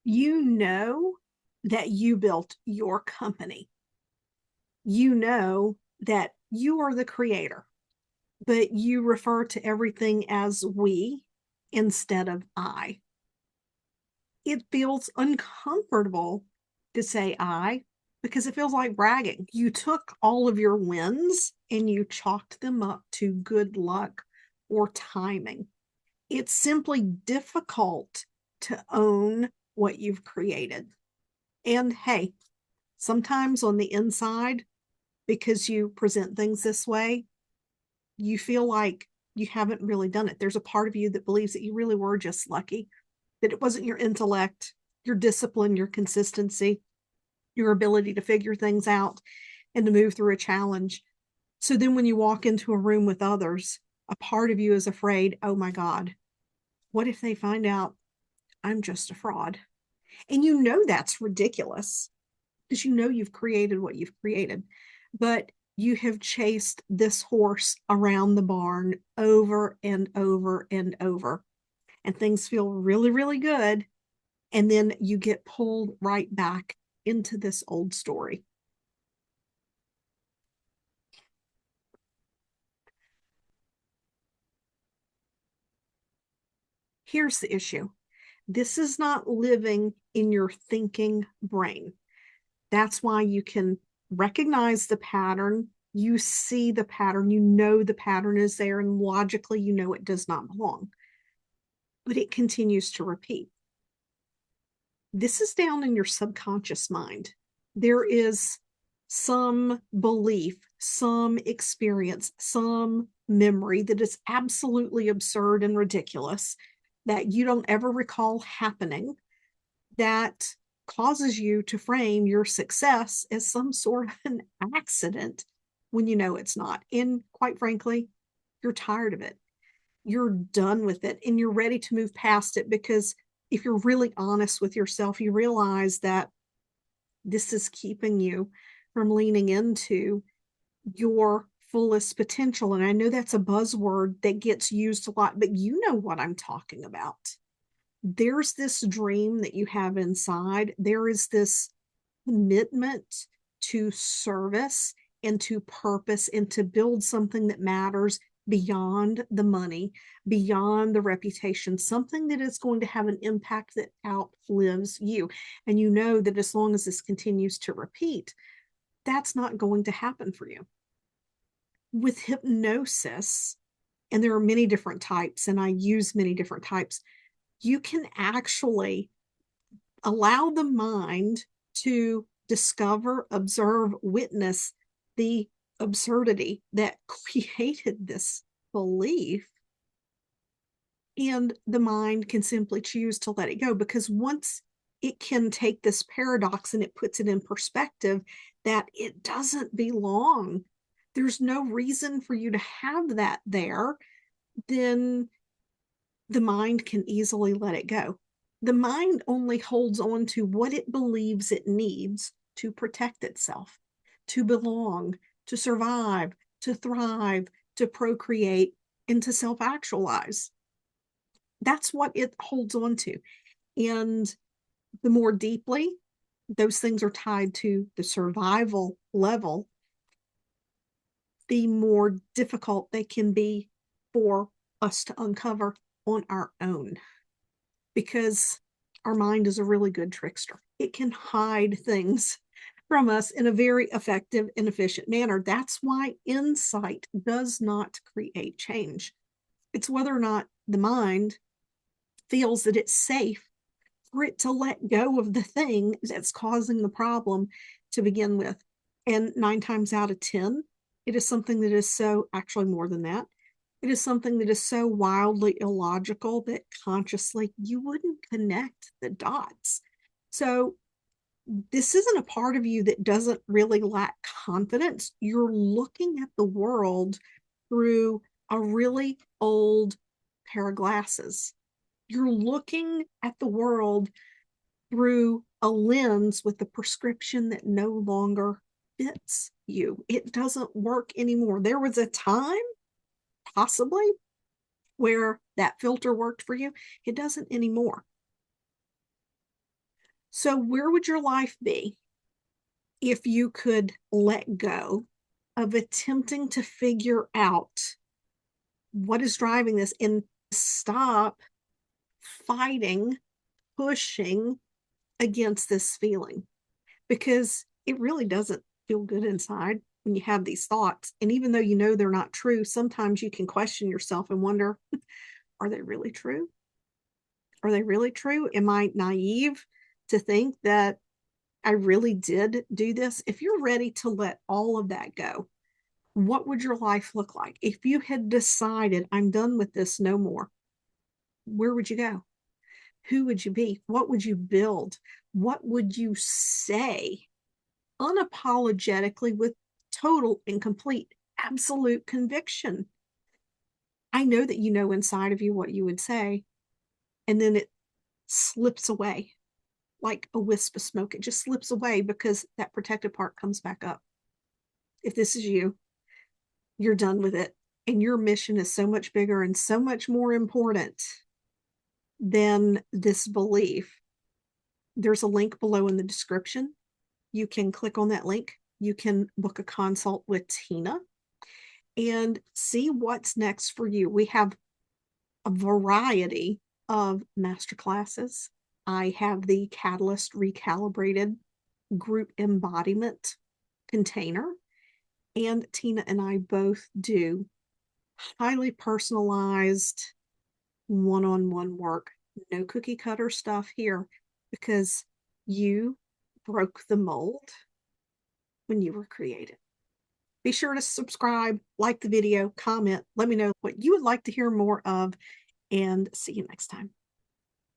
You know that you built your company. You know that you are the creator, but you refer to everything as we instead of I. It feels uncomfortable to say I because it feels like bragging. You took all of your wins and you chalked them up to good luck or timing. It's simply difficult to own what you've created. And hey, sometimes on the inside, because you present things this way, you feel like you haven't really done it. There's a part of you that believes that you really were just lucky, that it wasn't your intellect, your discipline, your consistency, your ability to figure things out and to move through a challenge. So then when you walk into a room with others, a part of you is afraid, oh my God, what if they find out I'm just a fraud? And you know that's ridiculous because you know you've created what you've created. But you have chased this horse around the barn over and over and over, and things feel really, really good. And then you get pulled right back into this old story. Here's the issue: this is not living in your thinking brain. That's why you can recognize the pattern. You see the pattern, you know the pattern is there, and logically, you know it does not belong, but it continues to repeat. This is down in your subconscious mind. There is some belief, some experience, some memory that is absolutely absurd and ridiculous that you don't ever recall happening, that causes you to frame your success as some sort of an accident when you know it's not. And quite frankly, you're tired of it. You're done with it and you're ready to move past it because if you're really honest with yourself, you realize that this is keeping you from leaning into your fullest potential. And I know that's a buzzword that gets used a lot, but you know what I'm talking about. There's this dream that you have inside. There is this commitment to service and to purpose and to build something that matters beyond the money, beyond the reputation, something that is going to have an impact that outlives you. And you know that as long as this continues to repeat, that's not going to happen for you. With hypnosis, and there are many different types, and I use many different types, you can actually allow the mind to discover, observe, witness the absurdity that created this belief. And the mind can simply choose to let it go because once it can take this paradox and it puts it in perspective that it doesn't belong, there's no reason for you to have that there, then the mind can easily let it go. The mind only holds on to what it believes it needs to protect itself, to belong, to survive, to thrive, to procreate, and to self actualize. That's what it holds on to. And the more deeply those things are tied to the survival level, the more difficult they can be for us to uncover on our own, because our mind is a really good trickster. It can hide things from us in a very effective and efficient manner. That's why insight does not create change. It's whether or not the mind feels that it's safe for it to let go of the thing that's causing the problem to begin with. And 9 times out of 10, it is something that is so, actually more than that, it is something that is so wildly illogical that consciously you wouldn't connect the dots. So this isn't a part of you that doesn't really lack confidence. You're looking at the world through a really old pair of glasses. You're looking at the world through a lens with a prescription that no longer fits you. It doesn't work anymore. There was a time, possibly, where that filter worked for you. It doesn't anymore. So, where would your life be if you could let go of attempting to figure out what is driving this and stop fighting, pushing against this feeling? Because it really doesn't feel good inside when you have these thoughts. And even though you know they're not true, sometimes you can question yourself and wonder, are they really true? Are they really true? Am I naive to think that I really did do this? If you're ready to let all of that go, what would your life look like? If you had decided, I'm done with this, no more, where would you go? Who would you be? What would you build? What would you say unapologetically with total and complete absolute conviction? I know that you know inside of you what you would say, and then it slips away like a wisp of smoke. It just slips away because that protective part comes back up. If this is you, you're done with it. And your mission is so much bigger and so much more important than this belief. There's a link below in the description. You can click on that link. You can book a consult with Tina and see what's next for you. We have a variety of masterclasses. I have the Catalyst Recalibrated group embodiment container, and Tina and I both do highly personalized one-on-one work. No cookie cutter stuff here because you broke the mold when you were created. Be sure to subscribe, like the video, comment, let me know what you would like to hear more of, and see you next time.